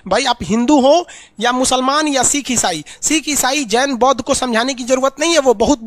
भाई आप हिंदू हो या मुसलमान या सिख ईसाई जैन बौद्ध को समझाने की जरूरत नहीं है, वो बहुत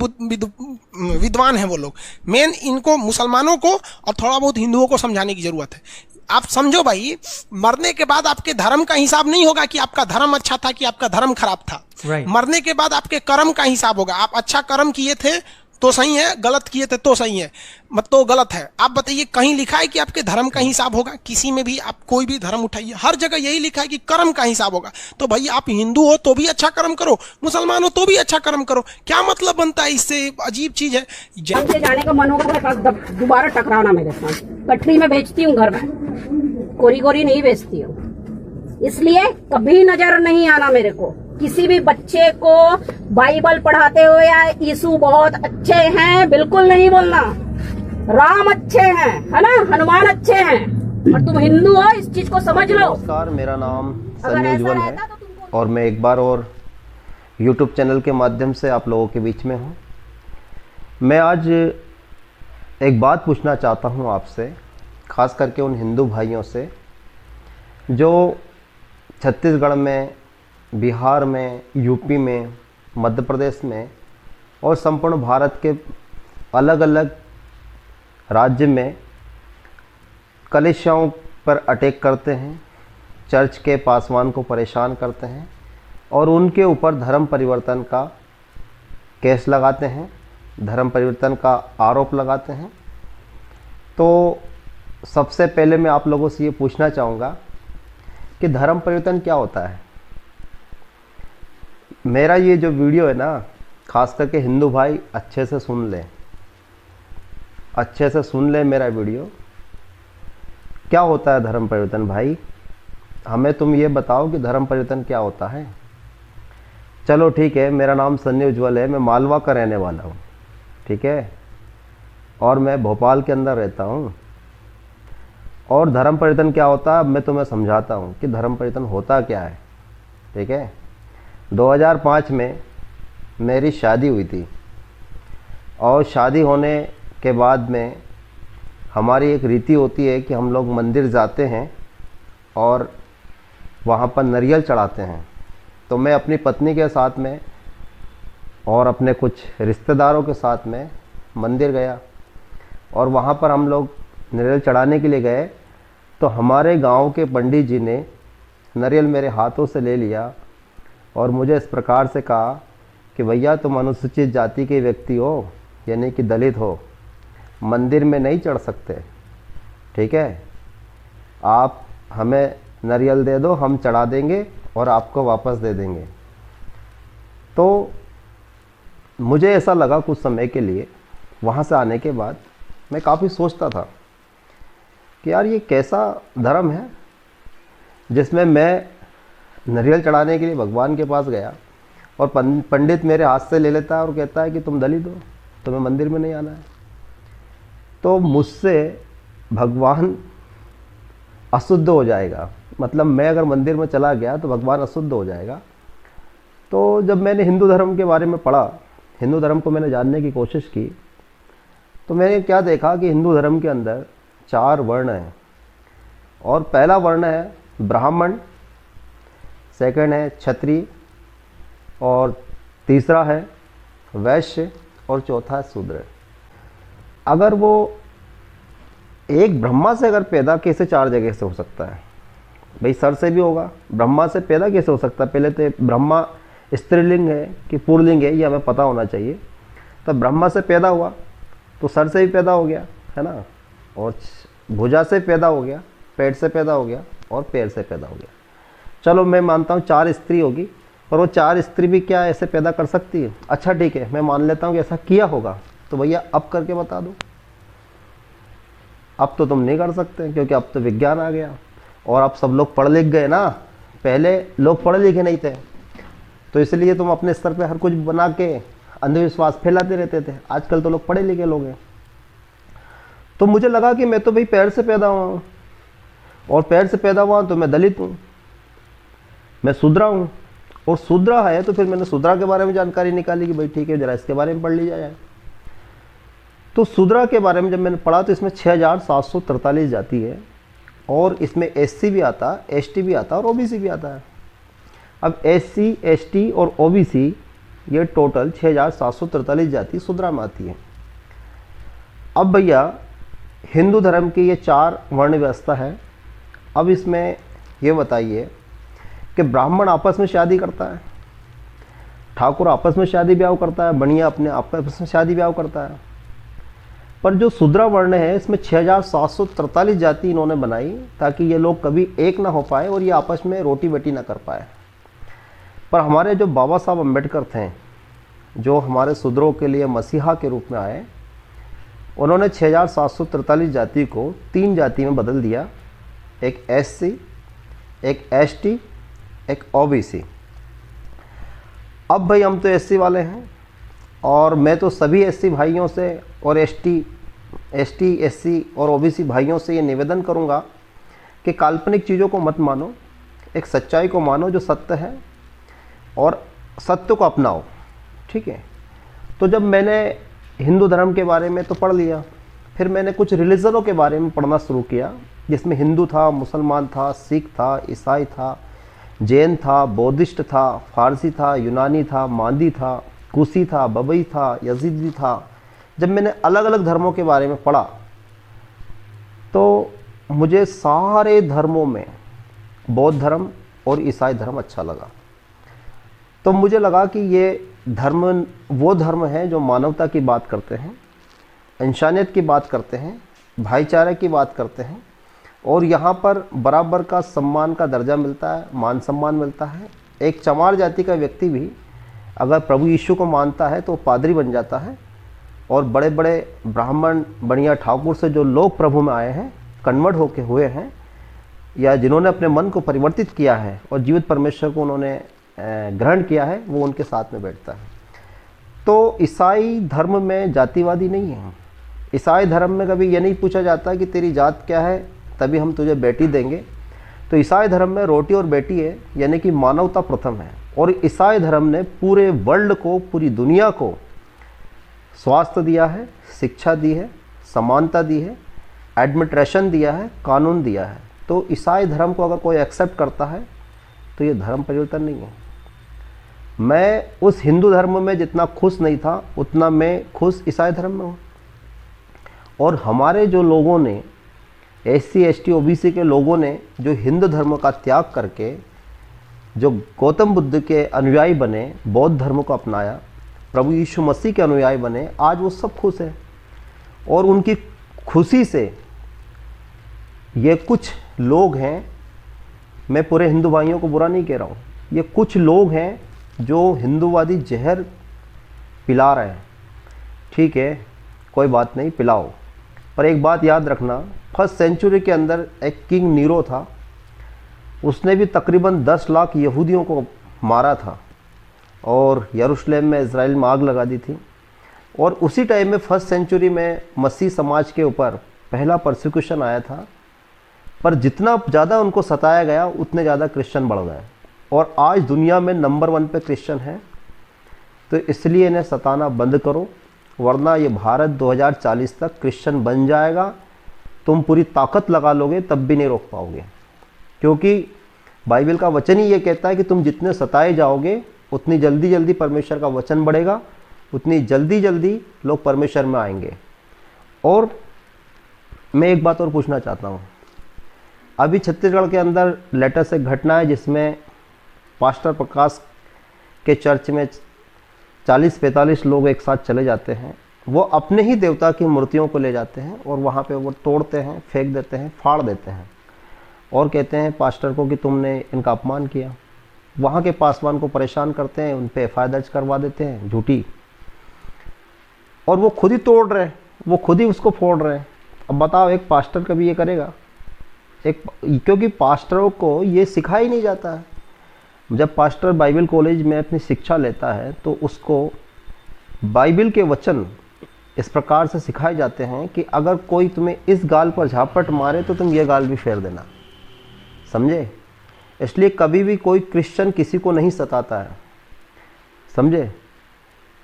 विद्वान है वो लोग। मेन इनको मुसलमानों को और थोड़ा बहुत हिंदुओं को समझाने की जरूरत है। आप समझो भाई, मरने के बाद आपके धर्म का हिसाब नहीं होगा कि आपका धर्म अच्छा था कि आपका धर्म खराब था। मरने के बाद आपके कर्म का हिसाब होगा। आप अच्छा कर्म किए थे तो सही है, गलत किए थे तो सही है, मत तो गलत है। आप बताइए कहीं लिखा है कि आपके धर्म का हिसाब होगा? किसी में भी आप कोई भी धर्म उठाइए, हर जगह यही लिखा है कि कर्म का हिसाब होगा। तो भाई आप हिंदू हो तो भी अच्छा कर्म करो, मुसलमान हो तो भी अच्छा कर्म करो, क्या मतलब बनता है इससे? अजीब चीज है। हमसे जाने का मन होगा मेरे पास दोबारा टकराना मेरे साथ। कटरी में बेचती हूँ घर में, कोरी कोरी नहीं बेचती हूँ, इसलिए कभी नजर नहीं आना मेरे को। किसी भी बच्चे को बाइबल पढ़ाते हो या यीशु बहुत अच्छे हैं बिल्कुल नहीं बोलना। राम अच्छे हैं, है ना, हनुमान अच्छे हैं, और तुम हिंदू हो इस चीज को समझ लो। नमस्कार, मेरा नाम सन्नी उज्ज्वल है और मैं एक बार और YouTube चैनल के माध्यम से आप लोगों के बीच में हूँ। मैं आज एक बात पूछना चाहता हूँ आपसे, खास करके उन हिंदू भाइयों से जो छत्तीसगढ़ में, बिहार में, यूपी में, मध्य प्रदेश में और संपूर्ण भारत के अलग अलग राज्य में कलिसियाओं पर अटैक करते हैं, चर्च के पासवान को परेशान करते हैं और उनके ऊपर धर्म परिवर्तन का केस लगाते हैं, धर्म परिवर्तन का आरोप लगाते हैं। तो सबसे पहले मैं आप लोगों से ये पूछना चाहूँगा कि धर्म परिवर्तन क्या होता है। मेरा ये जो वीडियो है ना, खास करके हिंदू भाई अच्छे से सुन लें, अच्छे से सुन लें मेरा वीडियो। क्या होता है धर्म परिवर्तन भाई? हमें तुम ये बताओ कि धर्म परिवर्तन क्या होता है। चलो ठीक है, मेरा नाम सन्नी उज्ज्वल है, मैं मालवा का रहने वाला हूँ, ठीक है, और मैं भोपाल के अंदर रहता हूँ। और धर्म परिवर्तन क्या होता है मैं तुम्हें समझाता हूँ कि धर्म परिवर्तन होता क्या है, ठीक है। 2005 में मेरी शादी हुई थी और शादी होने के बाद में हमारी एक रीति होती है कि हम लोग मंदिर जाते हैं और वहाँ पर नारियल चढ़ाते हैं। तो मैं अपनी पत्नी के साथ में और अपने कुछ रिश्तेदारों के साथ में मंदिर गया और वहाँ पर हम लोग नारियल चढ़ाने के लिए गए। तो हमारे गांव के पंडित जी ने नारियल मेरे हाथों से ले लिया और मुझे इस प्रकार से कहा कि भैया तुम अनुसूचित जाति के व्यक्ति हो, यानी कि दलित हो, मंदिर में नहीं चढ़ सकते, ठीक है, आप हमें नारियल दे दो, हम चढ़ा देंगे और आपको वापस दे देंगे। तो मुझे ऐसा लगा कुछ समय के लिए, वहाँ से आने के बाद मैं काफ़ी सोचता था कि यार ये कैसा धर्म है जिसमें मैं नारियल चढ़ाने के लिए भगवान के पास गया और पंडित मेरे हाथ से ले लेता है और कहता है कि तुम दलित हो, तुम्हें मंदिर में नहीं आना है। तो मुझसे भगवान अशुद्ध हो जाएगा, मतलब मैं अगर मंदिर में चला गया तो भगवान अशुद्ध हो जाएगा। तो जब मैंने हिंदू धर्म के बारे में पढ़ा, हिंदू धर्म को मैंने जानने की कोशिश की, तो मैंने क्या देखा कि हिंदू धर्म के अंदर 4 वर्ण हैं। और पहला वर्ण है ब्राह्मण, सेकंड है क्षत्रिय, और तीसरा है वैश्य, और चौथा है शूद्र। अगर वो एक ब्रह्मा से अगर पैदा कैसे 4 जगह से हो सकता है भाई? सर से भी होगा, ब्रह्मा से पैदा कैसे हो सकता है? पहले तो ब्रह्मा स्त्रीलिंग है कि पुल्लिंग है ये हमें पता होना चाहिए। तो ब्रह्मा से पैदा हुआ तो सर से भी पैदा हो गया, है ना, और भुजा से पैदा हो गया, पेट से पैदा हो गया और पैर से पैदा हो गया। चलो मैं मानता हूँ 4 स्त्री होगी, पर वो 4 स्त्री भी क्या ऐसे पैदा कर सकती है? अच्छा ठीक है, मैं मान लेता हूँ कि ऐसा किया होगा, तो भैया अब करके बता दो। अब तो तुम नहीं कर सकते क्योंकि अब तो विज्ञान आ गया और अब सब लोग पढ़ लिख गए ना। पहले लोग पढ़े लिखे नहीं थे, तो इसलिए तुम अपने स्तर पे हर कुछ बना के अंधविश्वास फैलाते रहते थे। आजकल तो लोग पढ़े लिखे लोग हैं। तो मुझे लगा कि मैं तो भाई पैर से पैदा हुआ हूँ और पैर से पैदा हुआ तो मैं दलित हूँ, मैं शूद्रा हूँ। और शूद्रा है तो फिर मैंने शूद्रा के बारे में जानकारी निकाली कि भाई ठीक है जरा इसके बारे में पढ़ लिया जाए। तो शूद्रा के बारे में जब मैंने पढ़ा तो इसमें 6743 जाति है और इसमें एससी भी आता है, एसटी भी आता है और ओबीसी भी आता है। अब एससी, एसटी और ओबीसी ये टोटल 6743 जाति शूद्रा में आती है। अब भैया हिंदू धर्म की ये 4 वर्ण व्यवस्था है। अब इसमें ये बताइए कि ब्राह्मण आपस में शादी करता है, ठाकुर आपस में शादी ब्याह करता है, बनिया अपने आपस में शादी ब्याह करता है, पर जो शूद्रा वर्ण है इसमें 6743 जाति इन्होंने बनाई ताकि ये लोग कभी एक ना हो पाए और ये आपस में रोटी बेटी ना कर पाए। पर हमारे जो बाबा साहब अम्बेडकर थे, जो हमारे शूद्रों के लिए मसीहा के रूप में आए, उन्होंने 6743 जाति को 3 जाति में बदल दिया, एक एससी, एक एसटी, एक ओबीसी। अब भाई हम तो एससी वाले हैं और मैं तो सभी एससी भाइयों से और एसटी, एससी और ओबीसी भाइयों से ये निवेदन करूंगा कि काल्पनिक चीज़ों को मत मानो, एक सच्चाई को मानो जो सत्य है और सत्य को अपनाओ, ठीक है। तो जब मैंने हिंदू धर्म के बारे में तो पढ़ लिया, फिर मैंने कुछ रिलीजनों के बारे में पढ़ना शुरू किया, जिसमें हिंदू था, मुसलमान था, सिख था, ईसाई था, जैन था, बौद्धिस्ट था, फारसी था, यूनानी था, मांदी था, कुशी था, बबई था, यजीदी था। जब मैंने अलग अलग धर्मों के बारे में पढ़ा तो मुझे सारे धर्मों में बौद्ध धर्म और ईसाई धर्म अच्छा लगा। तो मुझे लगा कि ये धर्म वो धर्म है जो मानवता की बात करते हैं, इंसानियत की बात करते हैं, भाईचारे की बात करते हैं और यहाँ पर बराबर का सम्मान का दर्जा मिलता है, मान सम्मान मिलता है। एक चमार जाति का व्यक्ति भी अगर प्रभु यीशु को मानता है तो पादरी बन जाता है और बड़े बड़े ब्राह्मण, बनिया, ठाकुर से जो लोग प्रभु में आए हैं, कन्वर्ट होके हुए हैं या जिन्होंने अपने मन को परिवर्तित किया है और जीवित परमेश्वर को उन्होंने ग्रहण किया है, वो उनके साथ में बैठता है। तो ईसाई धर्म में जातिवादी नहीं है। ईसाई धर्म में कभी ये नहीं पूछा जाता कि तेरी जात क्या है तभी हम तुझे बेटी देंगे। तो ईसाई धर्म में रोटी और बेटी है, यानी कि मानवता प्रथम है। और ईसाई धर्म ने पूरे वर्ल्ड को, पूरी दुनिया को स्वास्थ्य दिया है, शिक्षा दी है, समानता दी है, एडमिनिस्ट्रेशन दिया है, कानून दिया है। तो ईसाई धर्म को अगर कोई एक्सेप्ट करता है तो ये धर्म परिवर्तन नहीं है। मैं उस हिंदू धर्म में जितना खुश नहीं था उतना मैं खुश ईसाई धर्म में हूँ। और हमारे जो लोगों ने, एससी, एसटी, ओबीसी के लोगों ने जो हिंदू धर्म का त्याग करके जो गौतम बुद्ध के अनुयायी बने, बौद्ध धर्म को अपनाया, प्रभु यीशु मसीह के अनुयायी बने, आज वो सब खुश हैं। और उनकी खुशी से ये कुछ लोग हैं, मैं पूरे हिंदू भाइयों को बुरा नहीं कह रहा हूँ, ये कुछ लोग हैं जो हिंदूवादी जहर पिला रहे हैं। ठीक है, कोई बात नहीं, पिलाओ, पर एक बात याद रखना, फर्स्ट सेंचुरी के अंदर एक किंग नीरो था, उसने भी तकरीबन 10 लाख यहूदियों को मारा था और यरूशलेम में, इज़राइल में आग लगा दी थी। और उसी टाइम में फर्स्ट सेंचुरी में मसीह समाज के ऊपर पहला परसिक्यूशन आया था, पर जितना ज़्यादा उनको सताया गया उतने ज़्यादा क्रिश्चियन बढ़ गए और आज दुनिया में नंबर 1 पे क्रिश्चियन है। तो इसलिए इन्हें सताना बंद करो, वरना ये भारत 2040 तक क्रिश्चियन बन जाएगा। तुम पूरी ताकत लगा लोगे तब भी नहीं रोक पाओगे, क्योंकि बाइबल का वचन ही ये कहता है कि तुम जितने सताए जाओगे उतनी जल्दी जल्दी परमेश्वर का वचन बढ़ेगा, उतनी जल्दी जल्दी लोग परमेश्वर में आएंगे। और मैं एक बात और पूछना चाहता हूँ, अभी छत्तीसगढ़ के अंदर लेटेस्ट एक घटना है जिसमें पास्टर प्रकाश के चर्च में 40-45 लोग एक साथ चले जाते हैं। वो अपने ही देवता की मूर्तियों को ले जाते हैं और वहाँ पे वो तोड़ते हैं, फेंक देते हैं, फाड़ देते हैं और कहते हैं पास्टर को कि तुमने इनका अपमान किया। वहाँ के पासवान को परेशान करते हैं, उन पे एफआईआर दर्ज करवा देते हैं झूठी, और वो खुद ही तोड़ रहे हैं, वो खुद ही उसको फोड़ रहे हैं। अब बताओ, एक पास्टर कभी ये करेगा? क्योंकि पास्टरों को ये सिखाया ही नहीं जाता है। जब पास्टर बाइबल कॉलेज में अपनी शिक्षा लेता है तो उसको बाइबल के वचन इस प्रकार से सिखाए जाते हैं कि अगर कोई तुम्हें इस गाल पर झापट मारे तो तुम ये गाल भी फेर देना, समझे? इसलिए कभी भी कोई क्रिश्चियन किसी को नहीं सताता है, समझे?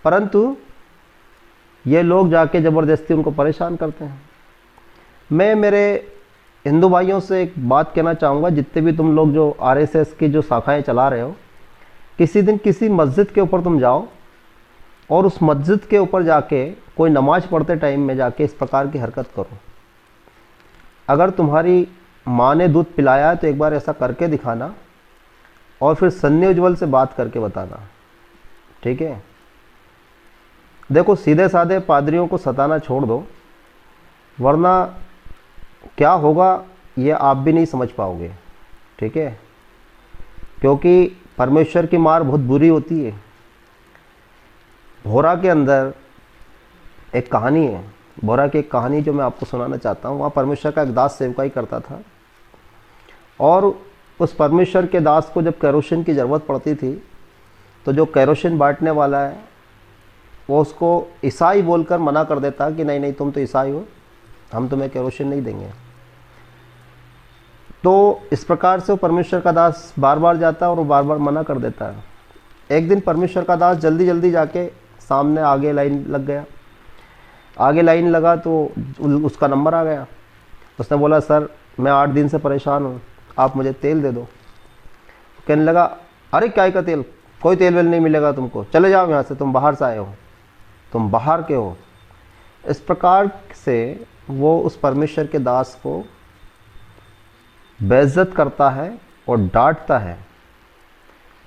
परंतु ये लोग जाके ज़बरदस्ती उनको परेशान करते हैं। मैं मेरे हिंदू भाइयों से एक बात कहना चाहूँगा, जितने भी तुम लोग जो आरएसएस की जो शाखाएं चला रहे हो, किसी दिन किसी मस्जिद के ऊपर तुम जाओ और उस मस्जिद के ऊपर जाके कोई नमाज पढ़ते टाइम में जाके इस प्रकार की हरकत करो। अगर तुम्हारी माँ ने दूध पिलाया है तो एक बार ऐसा करके दिखाना और फिर सन्नी उज्ज्वल से बात करके बताना, ठीक है। देखो, सीधे साधे पादरियों को सताना छोड़ दो, वरना क्या होगा ये आप भी नहीं समझ पाओगे, ठीक है। क्योंकि परमेश्वर की मार बहुत बुरी होती है। भोरा के अंदर एक कहानी है, भोरा की एक कहानी जो मैं आपको सुनाना चाहता हूँ। वहाँ परमेश्वर का एक दास सेवकाई करता था और उस परमेश्वर के दास को जब केरोसिन की ज़रूरत पड़ती थी तो जो केरोसिन बांटने वाला है वो उसको ईसाई बोलकर मना कर देता कि नहीं नहीं, तुम तो ईसाई हो, हम तुम्हें केरोसिन नहीं देंगे। तो इस प्रकार से वो परमेश्वर का दास बार बार जाता है और वो बार बार मना कर देता है। एक दिन परमेश्वर का दास जल्दी जल्दी जाके सामने आगे लाइन लग गया। आगे लाइन लगा तो उसका नंबर आ गया। उसने बोला, सर मैं 8 दिन से परेशान हूँ, आप मुझे तेल दे दो। कहने लगा, अरे क्या का तेल, कोई तेल वेल नहीं मिलेगा तुमको, चले जाओ यहाँ से, तुम बाहर से आए हो, तुम बाहर के हो। इस प्रकार से वो उस परमेश्वर के दास को बेइज्जत करता है और डांटता है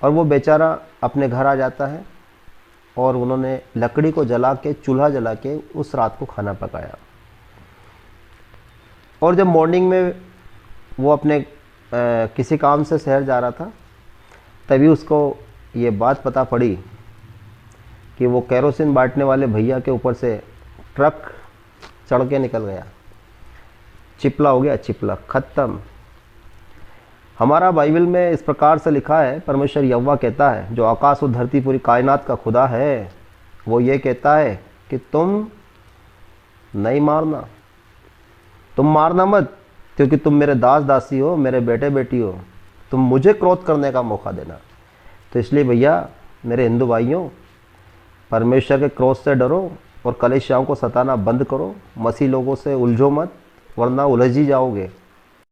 और वो बेचारा अपने घर आ जाता है और उन्होंने लकड़ी को जला के, चूल्हा जला के उस रात को खाना पकाया। और जब मॉर्निंग में वो अपने किसी काम से शहर जा रहा था, तभी उसको ये बात पता पड़ी कि वो केरोसिन बांटने वाले भैया के ऊपर से ट्रक चढ़ के निकल गया। चिपला हो गया, चिपला, ख़त्म। हमारा बाइबल में इस प्रकार से लिखा है, परमेश्वर यहोवा कहता है, जो आकाश और धरती पूरी कायनात का खुदा है, वो ये कहता है कि तुम नहीं मारना, तुम मारना मत, क्योंकि तुम मेरे दास दासी हो, मेरे बेटे बेटी हो, तुम मुझे क्रोध करने का मौका देना। तो इसलिए भैया, मेरे हिंदू भाइयों, परमेश्वर के क्रोध से डरो और कलीसियाओं को सताना बंद करो। मसीह लोगों से उलझो मत, वरना उलझ ही जाओगे।